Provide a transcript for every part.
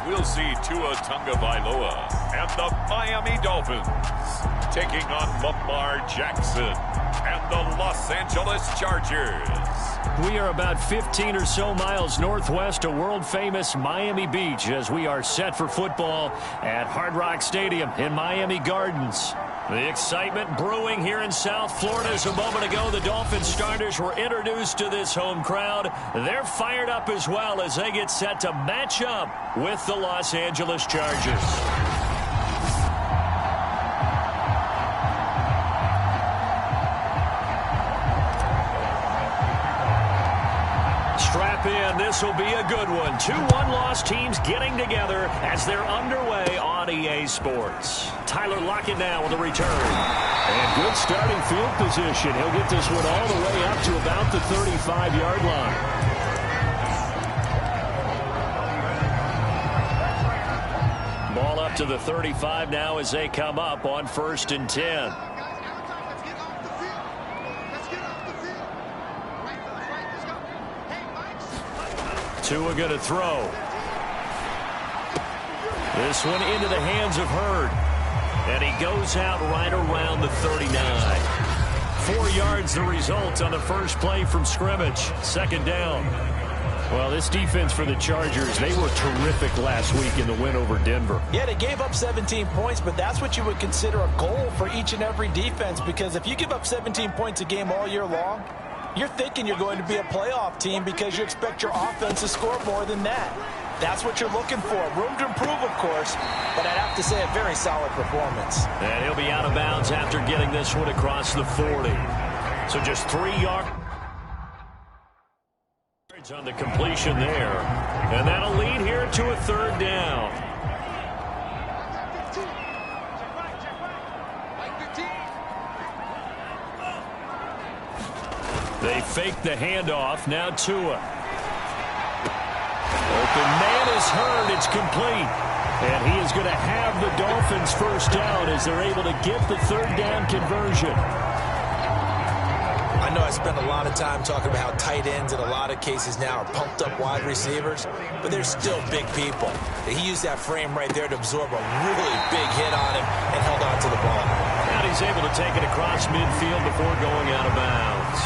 we'll see Tua Tagovailoa and the Miami Dolphins taking on Lamar Jackson and the Los Angeles Chargers. We are about 15 or so miles northwest of world-famous Miami Beach as we are set for football at Hard Rock Stadium in Miami Gardens. The excitement brewing here in South Florida. As a moment ago, the Dolphins starters were introduced to this home crowd. They're fired up as well as they get set to match up with the Los Angeles Chargers. Strap in. This will be a good one. 2 one-loss teams getting together as they're underway on EA Sports. Tyler Lockett now with a return. And good starting field position. He'll get this one all the way up to about the 35-yard line. Ball up to the 35 now as they come up on 1st and 10. Tua going to throw. This one into the hands of Hurd. And he goes out right around the 39. 4 yards the result on the first play from scrimmage. 2nd down. Well, this defense for the Chargers, they were terrific last week in the win over Denver. Yeah, they gave up 17 points, but that's what you would consider a goal for each and every defense, because if you give up 17 points a game all year long, you're thinking you're going to be a playoff team because you expect your offense to score more than that. That's what you're looking for. Room to improve, of course, but I'd have to say a very solid performance. And he'll be out of bounds after getting this one across the 40. So just 3 yards on the completion there. And that'll lead here to a 3rd down. They fake the handoff. Now Tua. Open man is Hurd. It's complete. And he is going to have the Dolphins first down as they're able to get the 3rd down conversion. I know I spent a lot of time talking about how tight ends in a lot of cases now are pumped up wide receivers, but they're still big people. He used that frame right there to absorb a really big hit on him and held on to the ball. And he's able to take it across midfield before going out of bounds.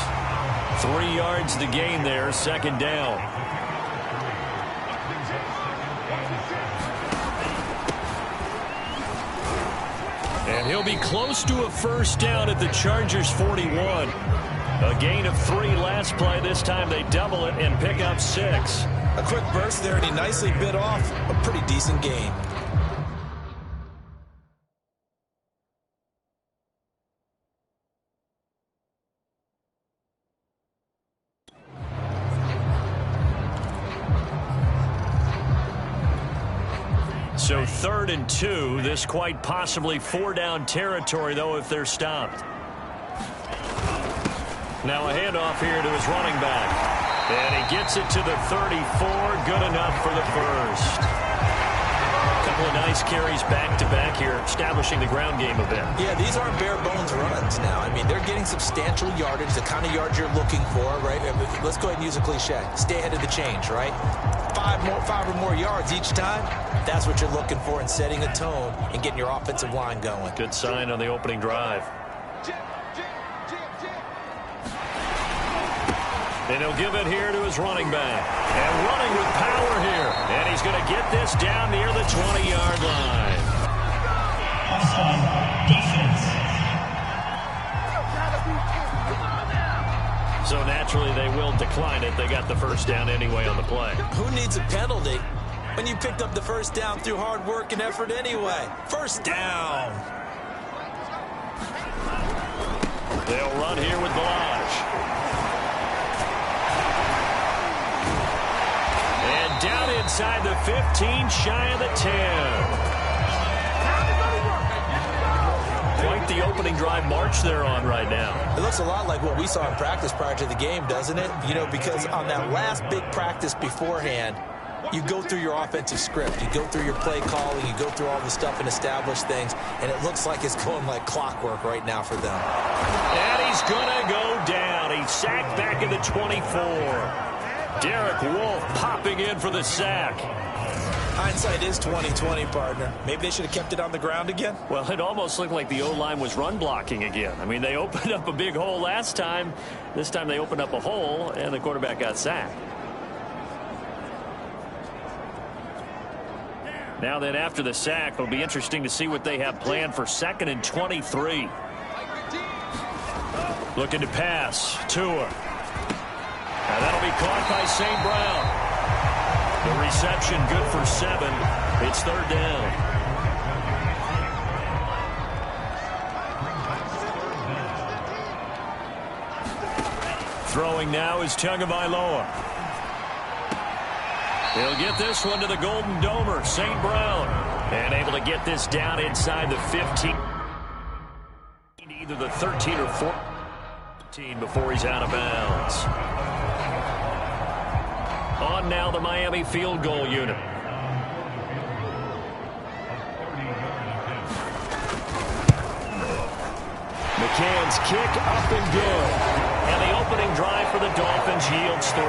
3 yards the gain there, 2nd down. And he'll be close to a first down at the Chargers 41. A gain of 3 last play. This time they double it and pick up 6. A quick burst there, and he nicely bit off a pretty decent gain. So 3rd and 2. This quite possibly 4-down territory, though, if they're stopped. Now a handoff here to his running back. And he gets it to the 34. Good enough for the first. A couple of nice carries back-to-back here, establishing the ground game a bit. Yeah, these aren't bare-bones runs now. I mean, they're getting substantial yardage, the kind of yards you're looking for, right? Let's go ahead and use a cliche. Stay ahead of the change, right? 5 or more yards each time. That's what you're looking for in setting a tone and getting your offensive line going. Good sign on the opening drive. And he'll give it here to his running back. And running with power here. And he's going to get this down near the 20-yard line. So naturally they will decline it. They got the first down anyway on the play. Who needs a penalty when you picked up the first down through hard work and effort anyway? First down. They'll run here with Balaj. And down inside the 15, shy of the 10. Quite the opening drive march they're on right now. It looks a lot like what we saw in practice prior to the game, doesn't it? You know, because on that last big practice beforehand, you go through your offensive script. You go through your play calling. You go through all the stuff and establish things. And it looks like it's going like clockwork right now for them. And he's going to go down. He's sacked back at the 24. Derek Wolfe popping in for the sack. Hindsight is 20/20, partner. Maybe they should have kept it on the ground again. Well, it almost looked like the O-line was run blocking again. I mean, they opened up a big hole last time. This time they opened up a hole, and the quarterback got sacked. Now then, after the sack, it'll be interesting to see what they have planned for 2nd and 23. Looking to pass. Tua. And that'll be caught by St. Brown. The reception good for 7. It's 3rd down. Throwing now is Tagovailoa. He'll get this one to the Golden Domer, St. Brown. And able to get this down inside the 15. Either the 13 or 14 before he's out of bounds. On now the Miami field goal unit. McCann's kick up and good. And the opening drive for the Dolphins yields 3.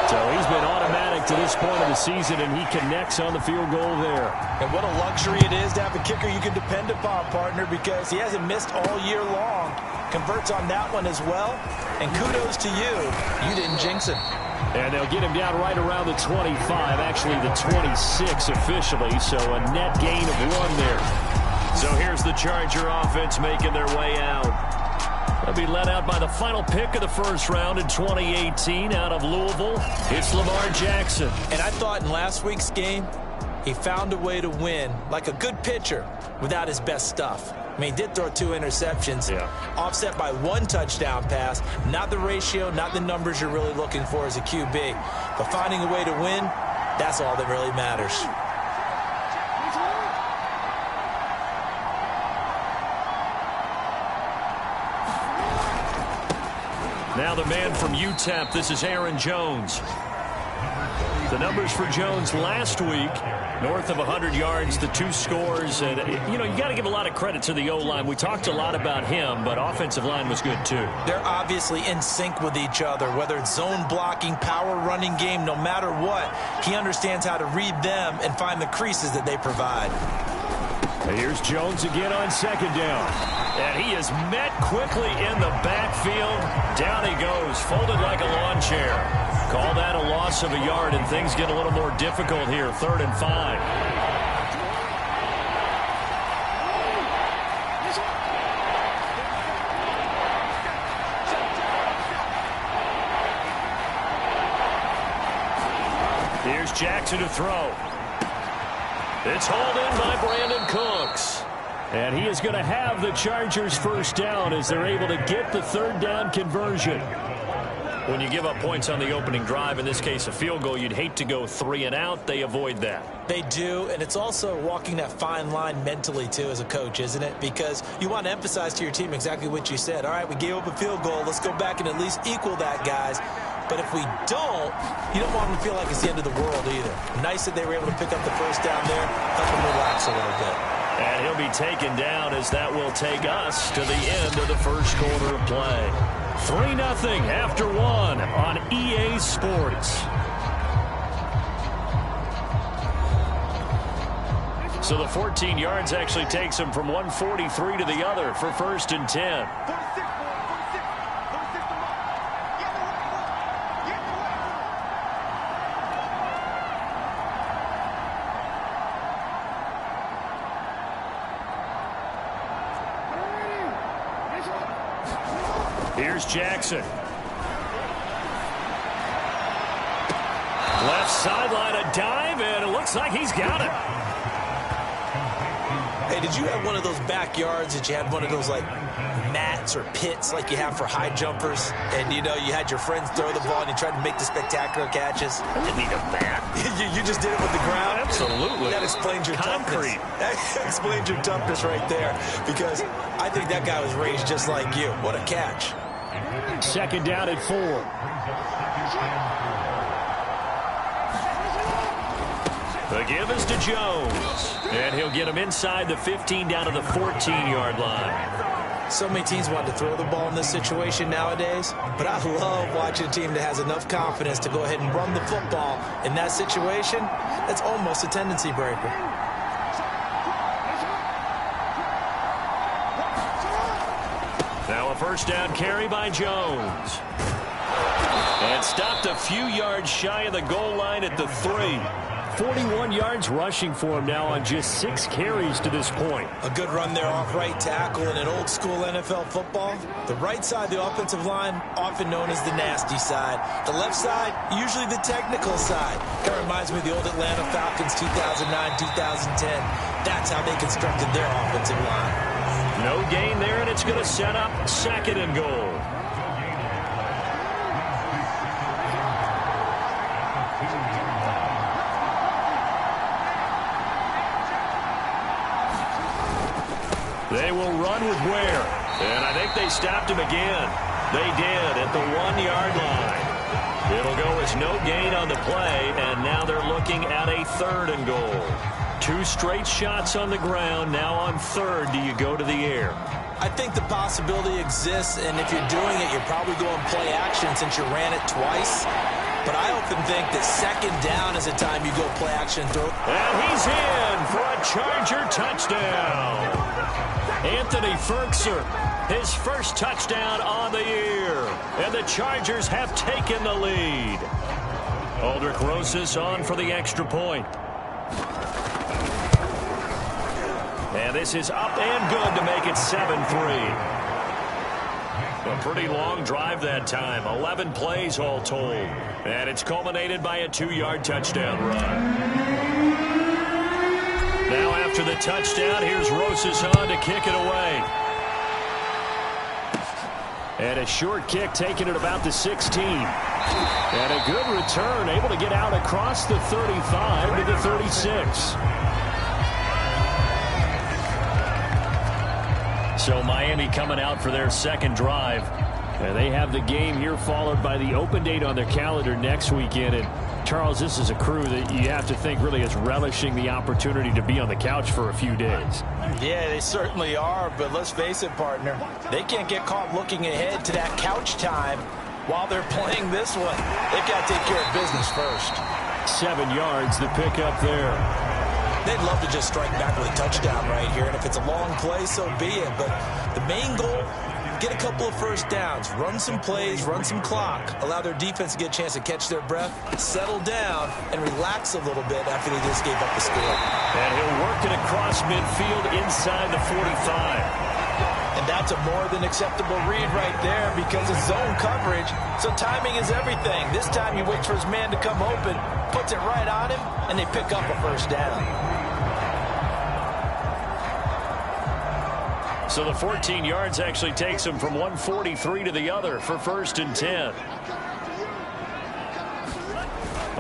So he's been automatic to this point of the season, and he connects on the field goal there. And what a luxury it is to have a kicker you can depend upon, partner, because he hasn't missed all year long. Converts on that one as well. And kudos to you. You didn't jinx him. And they'll get him down right around the 25, actually the 26 officially, so a net gain of 1 there. So here's the Charger offense making their way out. They'll be led out by the final pick of the first round in 2018 out of Louisville. It's Lamar Jackson. And I thought in last week's game, he found a way to win like a good pitcher without his best stuff. I mean, he did throw 2 interceptions, offset by 1 touchdown pass. Not the ratio, not the numbers you're really looking for as a QB. But finding a way to win, that's all that really matters. Now the man from UTEP, this is Aaron Jones. The numbers for Jones last week, north of 100 yards, the 2 scores. And, you know, you got to give a lot of credit to the O-line. We talked a lot about him, but offensive line was good too. They're obviously in sync with each other, whether it's zone blocking, power running game, no matter what. He understands how to read them and find the creases that they provide. Here's Jones again on 2nd down. And he is met quickly in the backfield. Down he goes, folded like a lawn chair. Call that a loss of a yard, and things get a little more difficult here. 3rd and 5. Here's Jackson to throw. It's hauled in by Brandon Cooks. And he is going to have the Chargers first down as they're able to get the 3rd down conversion. When you give up points on the opening drive, in this case a field goal, you'd hate to go 3 and out. They avoid that. They do, and it's also walking that fine line mentally, too, as a coach, isn't it? Because you want to emphasize to your team exactly what you said. All right, we gave up a field goal. Let's go back and at least equal that, guys. But if we don't, you don't want them to feel like it's the end of the world either. Nice that they were able to pick up the first down there, help them relax a little bit. And he'll be taken down as that will take us to the end of the first quarter of play. 3-0 after 1 on EA Sports. So the 14 yards actually takes him from 143 to the other for 1st and 10. Here's Jackson. Left sideline, a dive, and it looks like he's got it. Hey, did you have one of those backyards that you had one of those, like, mats or pits like you have for high jumpers? And, you know, you had your friends throw the ball and you tried to make the spectacular catches? I didn't need a mat. you just did it with the ground? Absolutely. That explains your concrete. That explains your toughness right there. Because I think that guy was raised just like you. What a catch. 2nd down at 4. The give is to Jones. And he'll get him inside the 15 down to the 14-yard line. So many teams want to throw the ball in this situation nowadays, but I love watching a team that has enough confidence to go ahead and run the football in that situation. That's almost a tendency breaker. Now a first down carry by Jones. And stopped a few yards shy of the goal line at the 3. 41 yards rushing for him now on just 6 carries to this point. A good run there off right tackle in an old school NFL football. The right side of the offensive line, often known as the nasty side. The left side, usually the technical side. Kind of reminds me of the old Atlanta Falcons 2009, 2010. That's how they constructed their offensive line. No gain there, and it's going to set up 2nd and goal. They will run with Ware. And I think they stopped him again. They did at the 1-yard line. It'll go as no gain on the play, and now they're looking at a 3rd and goal. 2 straight shots on the ground. Now on 3rd, do you go to the air? I think the possibility exists, and if you're doing it, you're probably going play action since you ran it twice. But I often think that 2nd down is a time you go play action throw. And he's in for a Charger touchdown. Anthony Ferkser, his first touchdown on the year. And the Chargers have taken the lead. Aldrich Rosas on for the extra point. And this is up and good to make it 7-3. A pretty long drive that time. 11 plays all told. And it's culminated by a 2-yard touchdown run. Now after the touchdown, here's Rosas on to kick it away. And a short kick taken at about the 16. And a good return, able to get out across the 35 to the 36. So Miami coming out for their 2nd drive. And they have the game here followed by the open date on their calendar next weekend. And Charles, this is a crew that you have to think really is relishing the opportunity to be on the couch for a few days. Yeah, they certainly are, but let's face it, partner. They can't get caught looking ahead to that couch time while they're playing this one. They've got to take care of business first. 7 yards, the pickup there. They'd love to just strike back with a touchdown right here, and if it's a long play, so be it. But the main goal, get a couple of first downs, run some plays, run some clock, allow their defense to get a chance to catch their breath, settle down, and relax a little bit after they just gave up the score. And he'll work it across midfield inside the 45. And that's a more than acceptable read right there because it's zone coverage, so timing is everything. This time he waits for his man to come open, puts it right on him, and they pick up a first down. So the 14 yards actually takes him from 143 to the other for 1st and 10.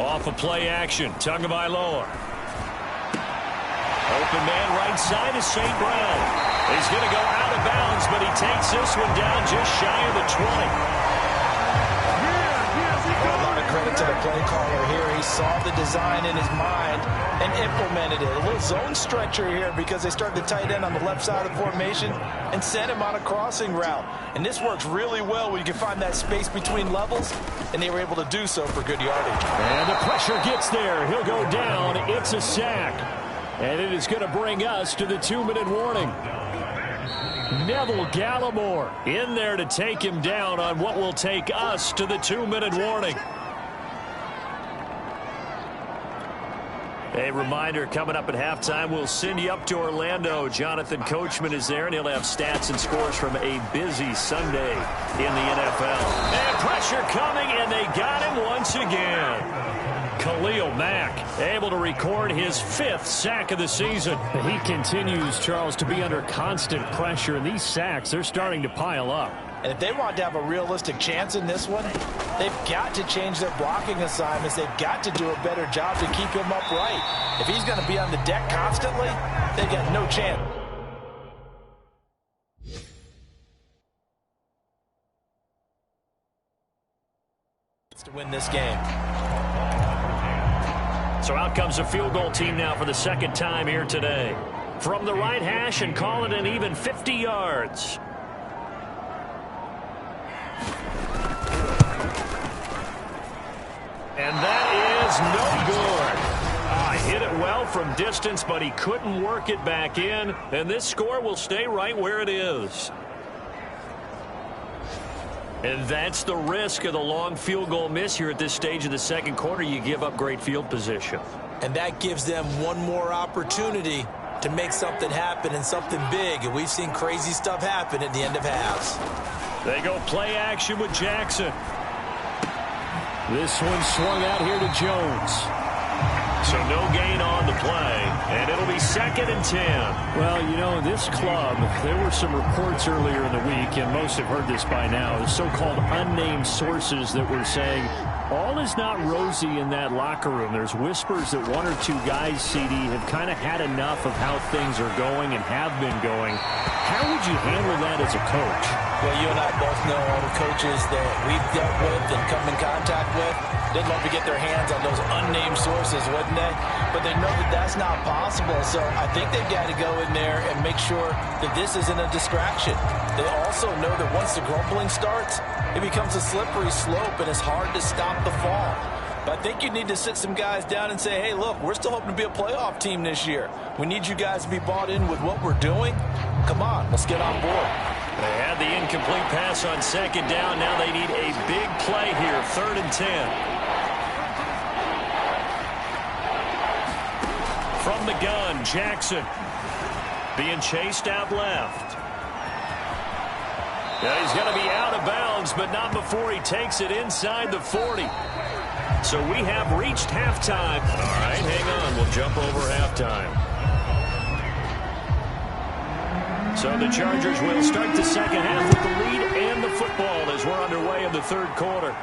Off of play action, Tagovailoa. Open man right side is St. Brown. He's going to go out of bounds, but he takes this one down just shy of the 20. A lot of credit to the play caller here. He saw the design in his mind and implemented it. A little zone stretcher here because they started the tight end on the left side of the formation and sent him on a crossing route. And this works really well when you can find that space between levels, and they were able to do so for good yardage. And the pressure gets there. He'll go down. It's a sack. And it is going to bring us to the 2-minute warning. Neville Gallimore in there to take him down on what will take us to the 2-minute warning. A reminder, coming up at halftime, we'll send you up to Orlando. Jonathan Coachman is there, and he'll have stats and scores from a busy Sunday in the NFL. And pressure coming, and they got him once again. Khalil Mack able to record his 5th sack of the season. He continues, Charles, to be under constant pressure, and these sacks, they're starting to pile up. And if they want to have a realistic chance in this one, they've got to change their blocking assignments. They've got to do a better job to keep him upright. If he's going to be on the deck constantly, they've got no chance to win this game. So out comes a field goal team now for the 2nd time here today. From the right hash and call it an even 50 yards. is no good. Hit it well from distance, but he couldn't work it back in, and this score will stay right where it is. And that's the risk of the long field goal miss here at this stage of the second quarter. You give up great field position. And that gives them one more opportunity to make something happen and something big. And we've seen crazy stuff happen at the end of halves. They go play action with Jackson. This one swung out here to Jones. So no gain on the play, and it'll be 2nd and 10. Well, you know, this club, there were some reports earlier in the week, and most have heard this by now, the so-called unnamed sources that were saying all is not rosy in that locker room. There's whispers that one or two guys, CD, have kind of had enough of how things are going and have been going. How would you handle that as a coach? Well, you and I both know all the coaches that we've dealt with and come in contact with. They'd love to get their hands on those unnamed sources, wouldn't they? But they know that that's not possible. So I think they've got to go in there and make sure that this isn't a distraction. They also know that once the grumbling starts, it becomes a slippery slope and it's hard to stop the fall. But I think you need to sit some guys down and say, hey, look, we're still hoping to be a playoff team this year. We need you guys to be bought in with what we're doing. Come on, let's get on board. They had the incomplete pass on 2nd down. Now they need a big play here, 3rd and 10. From the gun, Jackson being chased out left. Yeah, he's going to be out of bounds, but not before he takes it inside the 40. So we have reached halftime. All right, hang on. We'll jump over halftime. So the Chargers will start the second half with the lead and the football as we're underway in the 3rd quarter.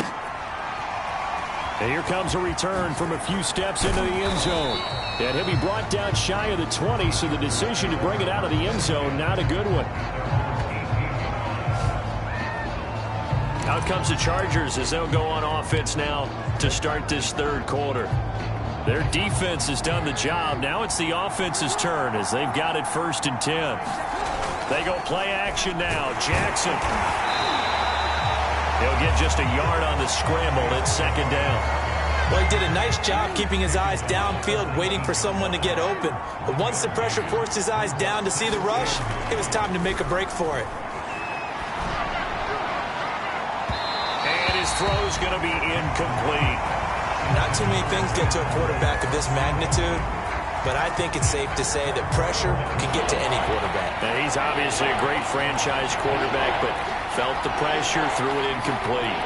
And here comes a return from a few steps into the end zone. And he'll be brought down shy of the 20, so the decision to bring it out of the end zone, not a good one. Out comes the Chargers as they'll go on offense now to start this 3rd quarter. Their defense has done the job. Now it's the offense's turn as they've got it 1st and 10. They go play action now. Jackson. He'll get just a yard on the scramble. It's 2nd down. Well, he did a nice job keeping his eyes downfield, waiting for someone to get open. But once the pressure forced his eyes down to see the rush, it was time to make a break for it. And his throw's going to be incomplete. Not too many things get to a quarterback of this magnitude, but I think it's safe to say that pressure can get to any quarterback. Now, he's obviously a great franchise quarterback, but felt the pressure, threw it incomplete.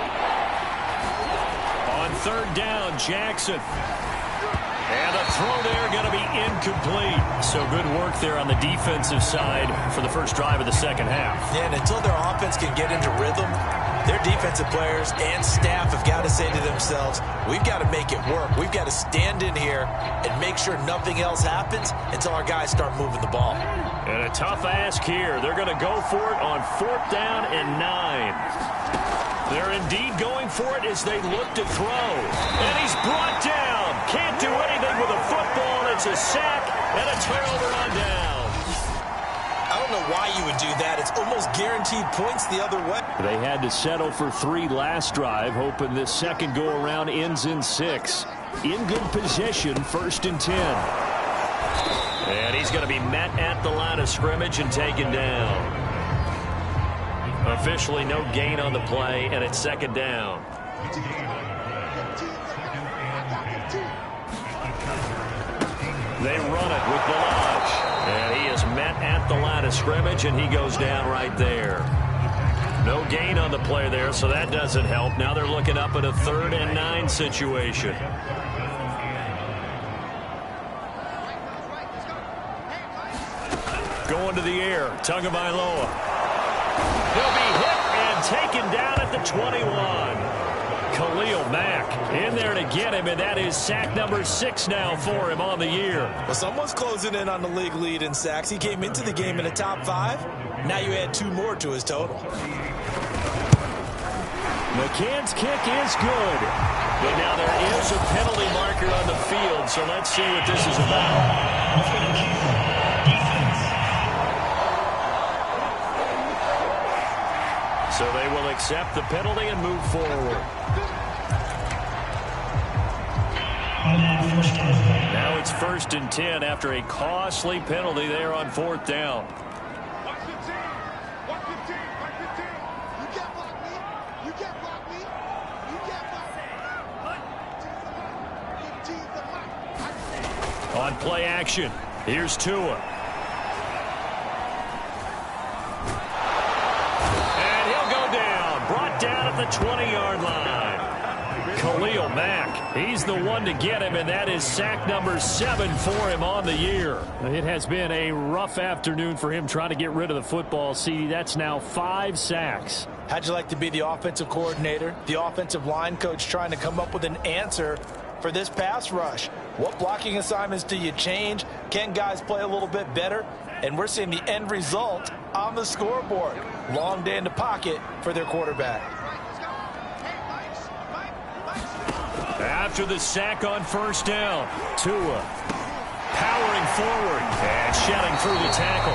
On 3rd down, Jackson. And a throw there going to be incomplete. So good work there on the defensive side for the first drive of the second half. Yeah, and until their offense can get into rhythm, their defensive players and staff have got to say to themselves, we've got to make it work. We've got to stand in here and make sure nothing else happens until our guys start moving the ball. And a tough ask here. They're going to go for it on 4th down and 9. They're indeed going for it as they look to throw. And he's brought down. Can't do anything with a football. It's a sack and a turnover on down. I don't know why you would do that. It's almost guaranteed points the other way. They had to settle for 3 last drive, hoping this second go-around ends in 6. In good position, 1st and 10. And he's going to be met at the line of scrimmage and taken down. Officially no gain on the play, and it's 2nd down. They run it with Balaj. And he is met at the line of scrimmage, and he goes down right there. No gain on the play there, so that doesn't help. Now they're looking up at a 3rd and 9 situation. Going to the air, Tagovailoa. He'll be hit and taken down at the 21. Khalil Mack in there to get him, and that is sack number 6 now for him on the year. Well, someone's closing in on the league lead in sacks. He came into the game in the top 5. Now you add 2 more to his total. McCann's kick is good. But now there is a penalty marker on the field, so let's see what this is about. So they will accept the penalty and move forward. Now it's 1st and 10 after a costly penalty there on 4th down. On play action, here's Tua. And he'll go down, brought down at the 20-yard line. Khalil Mack, he's the one to get him, and that is sack number 7 for him on the year. It has been a rough afternoon for him trying to get rid of the football, CD. That's now 5 sacks. How'd you like to be the offensive coordinator, the offensive line coach, trying to come up with an answer for this pass rush? What blocking assignments do you change? Can guys play a little bit better? And we're seeing the end result on the scoreboard. Long day in the pocket for their quarterback. After the sack on 1st down, Tua powering forward and shedding through the tackle.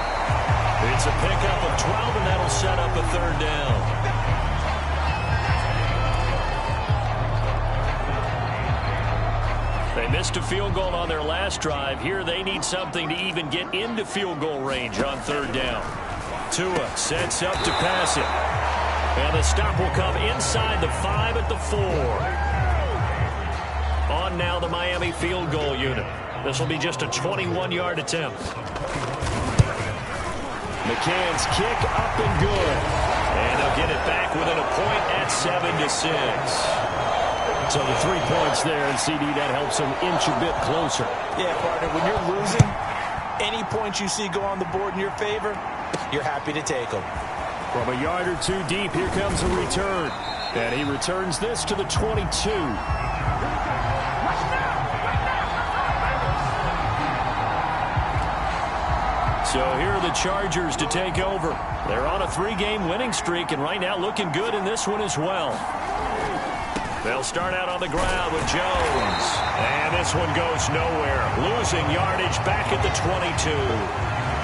It's a pickup of 12, and that'll set up a 3rd down. They missed a field goal on their last drive. Here they need something to even get into field goal range on 3rd down. Tua sets up to pass it. And the stop will come inside the 5 at the 4. On now the Miami field goal unit. This will be just a 21-yard attempt. McCann's kick up and good. And they'll get it back within a point at 7-6. So the 3 points there, and CD, that helps them inch a bit closer. Yeah, partner, when you're losing, any points you see go on the board in your favor, you're happy to take them. From a yard or 2 deep, here comes a return. And he returns this to the 22. So here are the Chargers to take over. They're on a 3-game winning streak, and right now looking good in this one as well. They'll start out on the ground with Jones. And this one goes nowhere. Losing yardage back at the 22.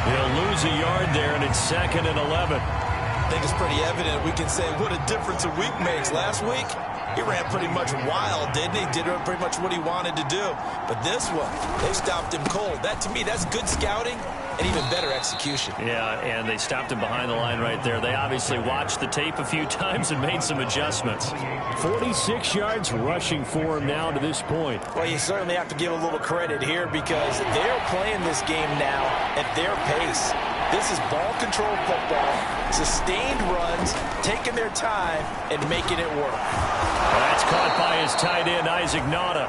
He'll lose a yard there, and it's 2nd and 11. I think it's pretty evident. We can say what a difference a week makes. Last week, he ran pretty much wild, didn't he? Did pretty much what he wanted to do. But this one, they stopped him cold. That, to me, that's good scouting and even better execution. Yeah, and they stopped him behind the line right there. They obviously watched the tape a few times and made some adjustments. 46 yards rushing for him now to this point. Well, you certainly have to give a little credit here because they're playing this game now at their pace. This is ball control football, sustained runs, taking their time and making it work. That's caught by his tight end, Isaac Nauta.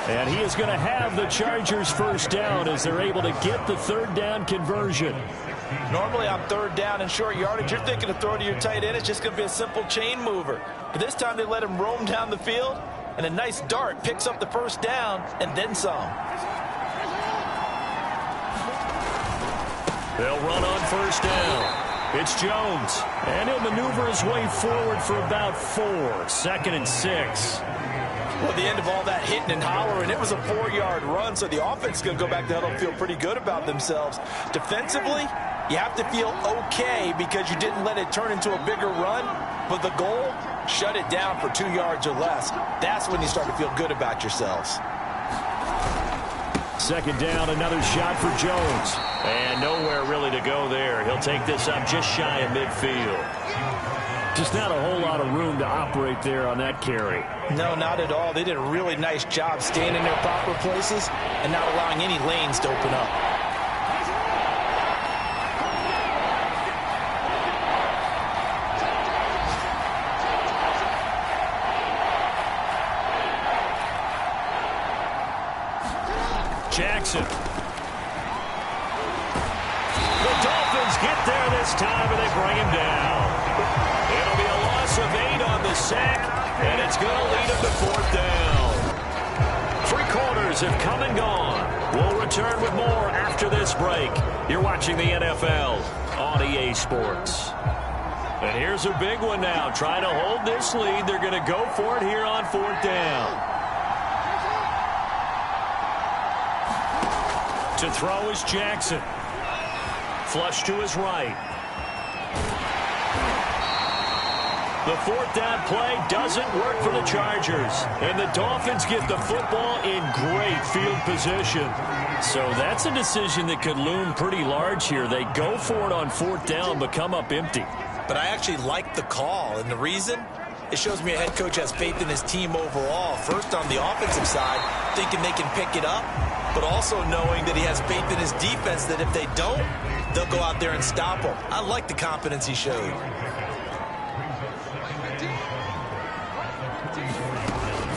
And he is going to have the Chargers 1st down as they're able to get the 3rd down conversion. Normally on 3rd down and short yardage, you're thinking of throwing to your tight end. It's just going to be a simple chain mover. But this time they let him roam down the field, and a nice dart picks up the 1st down and then some. They'll run on 1st down. It's Jones, and he'll maneuver his way forward for about 4. 2nd and 6. Well, at the end of all that hitting and hollering, it was a 4-yard run, so the offense is going to go back to huddle and feel pretty good about themselves. Defensively, you have to feel okay because you didn't let it turn into a bigger run, but the goal, shut it down for 2 yards or less. That's when you start to feel good about yourselves. 2nd down, another shot for Jones. And nowhere really to go there. He'll take this up just shy of midfield. Just not a whole lot of room to operate there on that carry. No, not at all. They did a really nice job staying in their proper places and not allowing any lanes to open up. Jackson. The Dolphins get there this time, and they bring him down. It'll be a loss of 8 on the sack, and it's going to lead them to 4th down. 3 quarters have come and gone. We'll return with more after this break. You're watching the NFL on EA Sports. And here's a big one now. Trying to hold this lead. They're going to go for it here on 4th down. To throw is Jackson. Flush to his right. The fourth down play doesn't work for the Chargers. And the Dolphins get the football in great field position. So that's a decision that could loom pretty large here. They go for it on fourth down, but come up empty. But I actually like the call. And the reason? It shows me a head coach has faith in his team overall. First on the offensive side, thinking they can pick it up, but also knowing that he has faith in his defense that if they don't, they'll go out there and stop them. I like the confidence he showed.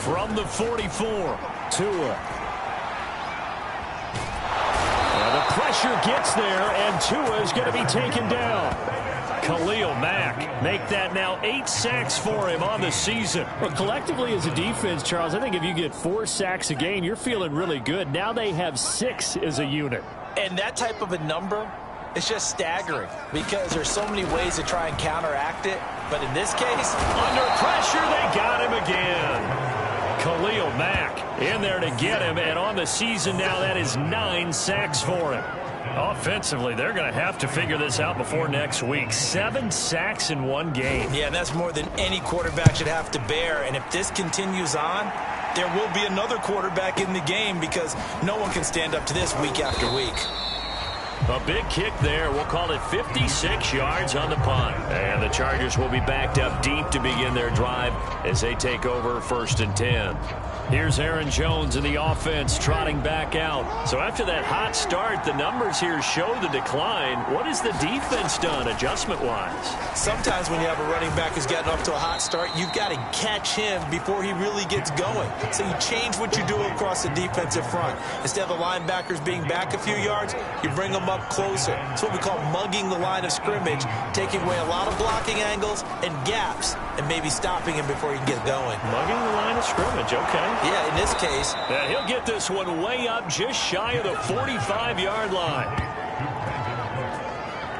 From the 44, Tua. The pressure gets there, and Tua is going to be taken down. Khalil Mack make that now 8 sacks for him on the season. Well, collectively as a defense, Charles, I think if you get 4 sacks a game, you're feeling really good. Now they have 6 as a unit. And that type of a number, it's just staggering because there's so many ways to try and counteract it. But in this case, under pressure, they got him again. Khalil Mack in there to get him, and on the season now, that is 9 sacks for him. Offensively, they're going to have to figure this out before next week. 7 sacks in one game. Yeah, and that's more than any quarterback should have to bear. And if this continues on, there will be another quarterback in the game because no one can stand up to this week after week. A big kick there. We'll call it 56 yards on the punt. And the Chargers will be backed up deep to begin their drive as they take over 1st and 10. Here's Aaron Jones in the offense trotting back out. So after that hot start, the numbers here show the decline. What has the defense done adjustment-wise? Sometimes when you have a running back who's gotten off to a hot start, you've got to catch him before he really gets going. So you change what you do across the defensive front. Instead of the linebackers being back a few yards, you bring them up closer. It's what we call mugging the line of scrimmage, taking away a lot of blocking angles and gaps, and maybe stopping him before he can get going. Mugging the line of scrimmage, okay. Yeah, in this case. And he'll get this one way up just shy of the 45-yard line.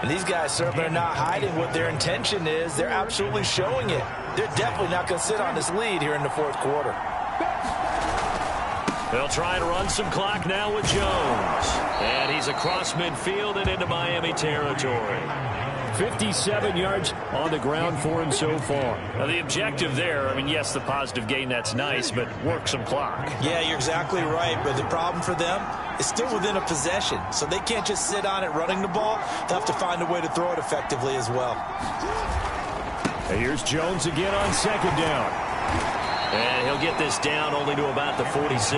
And these guys certainly are not hiding what their intention is. They're absolutely showing it. They're definitely not going to sit on this lead here in the 4th quarter. They'll try and run some clock now with Jones. And he's across midfield and into Miami territory. 57 yards on the ground for him so far. Now the objective there, I mean, yes, the positive gain, that's nice, but work some clock. Yeah, you're exactly right, but the problem for them is still within a possession, so they can't just sit on it running the ball. They'll have to find a way to throw it effectively as well. And here's Jones again on 2nd down. And he'll get this down only to about the 46.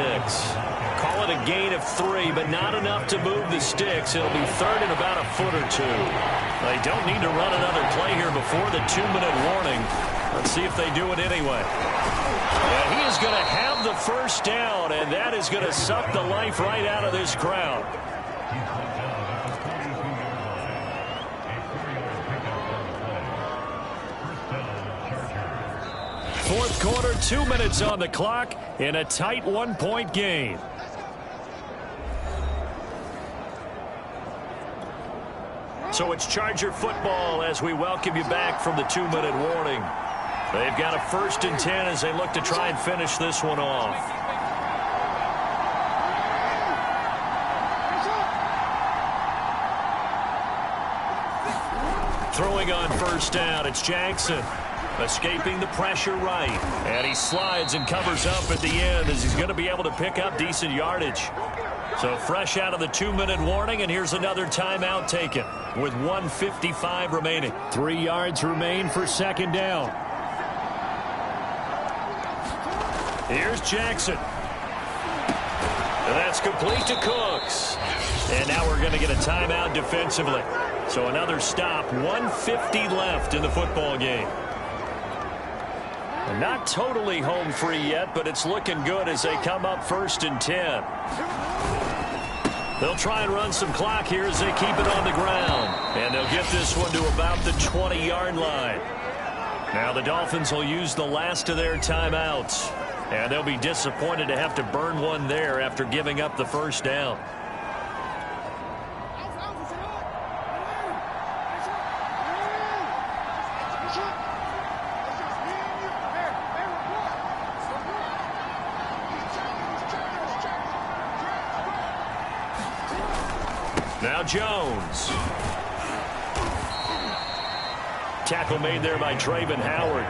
Call it a gain of 3, but not enough to move the sticks. It'll be 3rd and about a foot or 2. They don't need to run another play here before the 2-minute warning. Let's see if they do it anyway. And he is going to have the 1st down, and that is going to suck the life right out of this crowd. Fourth quarter, 2 minutes on the clock in a tight 1-point game. So it's Charger football as we welcome you back from the 2-minute warning. They've got a 1st and 10 as they look to try and finish this one off. Throwing on 1st down, it's Jackson. Escaping the pressure right. And he slides and covers up at the end as he's going to be able to pick up decent yardage. So fresh out of the 2-minute warning, and here's another timeout taken with 1:55 remaining. 3 yards remain for 2nd down. Here's Jackson. And that's complete to Cooks. And now we're going to get a timeout defensively. So another stop, 1:50 left in the football game. Not totally home free yet, but it's looking good as they come up 1st and 10. They'll try and run some clock here as they keep it on the ground. And they'll get this one to about the 20-yard line. Now the Dolphins will use the last of their timeouts. And they'll be disappointed to have to burn one there after giving up the 1st down. Now Jones. Tackle made there by Traven Howard.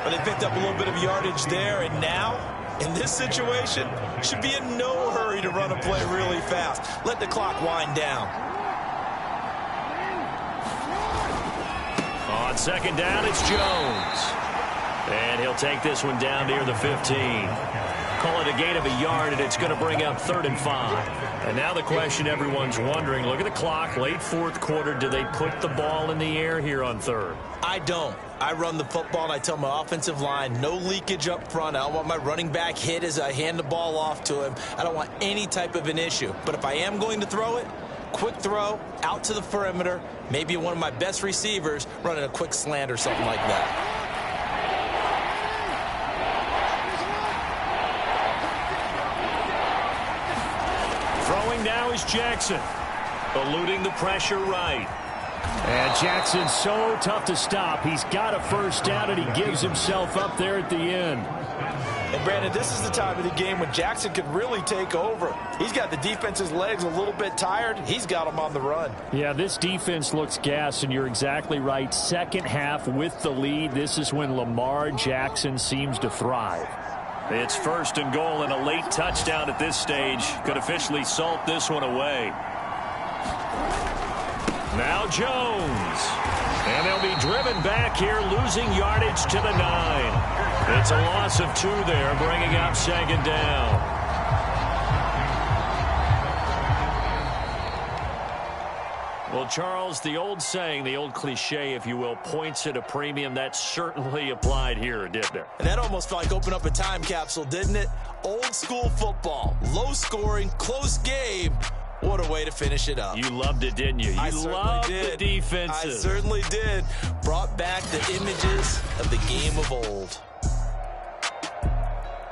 But they picked up a little bit of yardage there, and now, in this situation, should be in no hurry to run a play really fast. Let the clock wind down. On second down, it's Jones. And he'll take this one down near the 15. Call it a gain of a yard, and it's going to bring up 3rd and 5. And now the question everyone's wondering, look at the clock, late fourth quarter, do they put the ball in the air here on 3rd? I don't. I run the football, and I tell my offensive line, no leakage up front. I don't want my running back hit as I hand the ball off to him. I don't want any type of an issue. But if I am going to throw it, quick throw, out to the perimeter, maybe one of my best receivers running a quick slant or something like that. Throwing now is Jackson, eluding the pressure right. And Jackson's so tough to stop. He's got a first down, and he gives himself up there at the end. And, Brandon, this is the time of the game when Jackson could really take over. He's got the defense's legs a little bit tired. He's got them on the run. Yeah, this defense looks gassed, and you're exactly right. Second half with the lead, this is when Lamar Jackson seems to thrive. It's 1st and goal, and a late touchdown at this stage could officially salt this one away. Now Jones. And they'll be driven back here, losing yardage to the 9. It's a loss of 2 there, bringing up 2nd down. Well, Charles, the old saying, the old cliche, if you will, points at a premium, that certainly applied here, didn't it? And that almost felt like opened up a time capsule, didn't it? Old school football, low scoring, close game. What a way to finish it up. You loved it, didn't you? You loved the defenses. I certainly did. Brought back the images of the game of old.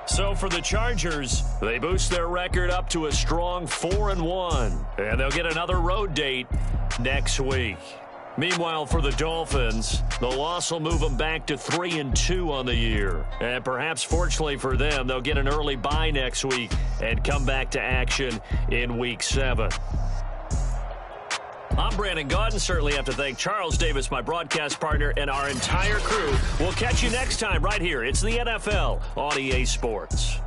So for the Chargers, they boost their record up to a strong 4-1. And they'll get another road date next week. Meanwhile, for the Dolphins, the loss will move them back to 3-2 on the year. And perhaps fortunately for them, they'll get an early bye next week and come back to action in Week 7. I'm Brandon Gaudin. Certainly have to thank Charles Davis, my broadcast partner, and our entire crew. We'll catch you next time right here. It's the NFL on EA Sports.